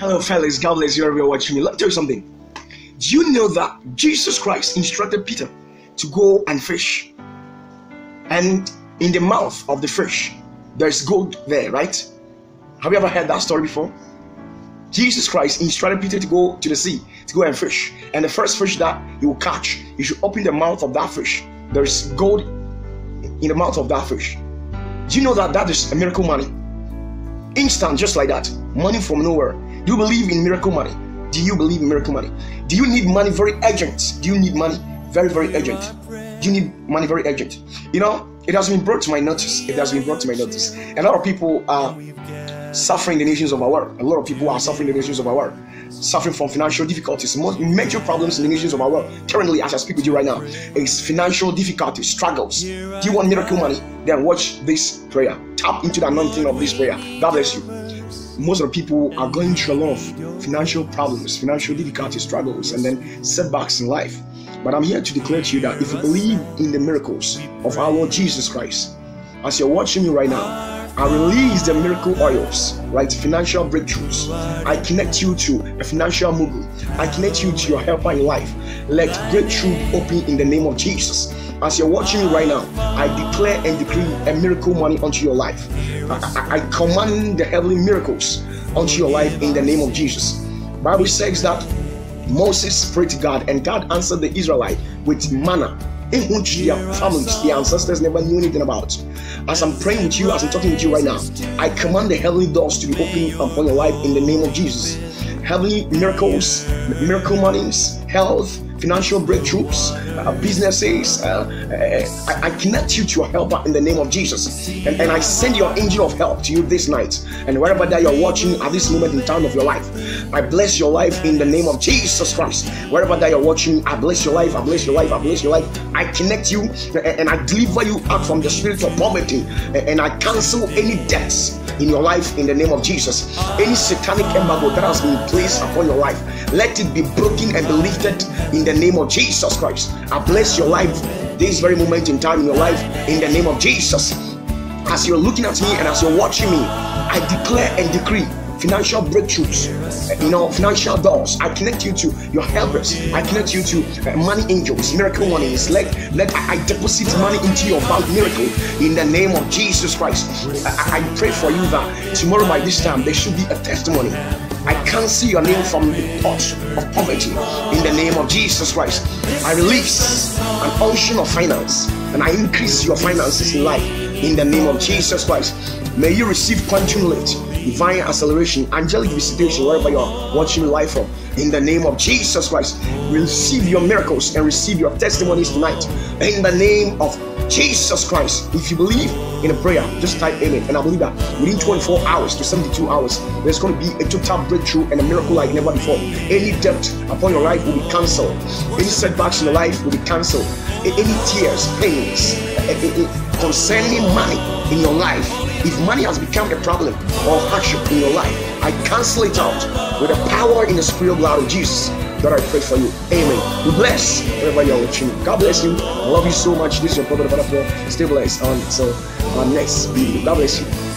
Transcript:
Hello, fellas. God bless you. Everyone watching me. Let me tell you something. Do you know that Jesus Christ instructed Peter to go and fish? And in the mouth of the fish, there's gold there, right? Have you ever heard that story before? Jesus Christ instructed Peter to go to the sea, to go and fish. And the first fish that he will catch, you should open the mouth of that fish. There's gold in the mouth of that fish. Do you know that that is a miracle money? Instant, just like that. Money from nowhere. Do you believe in miracle money? Do you believe in miracle money? Do you need money very urgent? Do you need money very, very urgent? Do you need money very urgent? You know, it has been brought to my notice. It has been brought to my notice. A lot of people are suffering the nations of our world. A lot of people are suffering the nations of our world. Suffering from financial difficulties. Most major problems in the nations of our world currently, as I speak with you right now, is financial difficulties, struggles. Do you want miracle money? Then watch this prayer. Tap into the anointing of this prayer. God bless you. Most of the people are going through a lot of financial problems, financial difficulties, struggles, and then setbacks in life. But I'm here to declare to you that if you believe in the miracles of our Lord Jesus Christ, as you're watching me right now, I release the miracle oils, right? Financial breakthroughs. I connect you to a financial mogul. I connect you to your helper in life. Let breakthrough open in the name of Jesus. As you're watching me right now, I declare and decree a miracle money unto your life. I command the heavenly miracles unto your life in the name of Jesus. Bible says that Moses prayed to God, and God answered the Israelite with manna, in which their families, their ancestors never knew anything about. As I'm praying with you, as I'm talking with you right now, I command the heavenly doors to be opened upon your life in the name of Jesus. Heavenly miracles, miracle monies, health, financial breakthroughs, businesses. I connect you to your helper in the name of Jesus. And I send your angel of help to you this night. And wherever that you're watching at this moment in time of your life, I bless your life in the name of Jesus Christ. Wherever that you're watching, I bless your life, I bless your life, I bless your life. I connect you and I deliver you out from the spirit of poverty. And I cancel any debts in your life in the name of Jesus. Any satanic embargo that has been placed upon your life, let it be broken and be lifted in the name of Jesus Christ. I bless your life this very moment in time in your life in the name of Jesus. As you're looking at me and as you're watching me, I declare and decree financial breakthroughs, financial doors. I connect you to your helpers. I connect you to money angels, miracle monies. Let I deposit money into your bank, miracle in the name of Jesus Christ. I pray for you that tomorrow by this time there should be a testimony. I cancel your name from the pot of poverty in the name of Jesus Christ. I release an ocean of finance and I increase your finances in life in the name of Jesus Christ. May you receive quantum light, divine acceleration, angelic visitation wherever you are watching live from. In the name of Jesus Christ, receive your miracles and receive your testimonies tonight. In the name of Jesus Christ. If you believe in a prayer, just type amen. And I believe that within 24 hours to 72 hours, there's going to be a total breakthrough and a miracle like never before. Any debt upon your life will be cancelled. Any setbacks in your life will be cancelled. Any tears, pains, concerning money in your life, if money has become a problem or hardship in your life, I cancel it out with the power in the spirit blood of Jesus. God, I pray for you. Amen. Be blessed wherever you're watching. God bless you. I love you so much. This is your prophet Opatafour. Stay blessed until our next video. God bless you.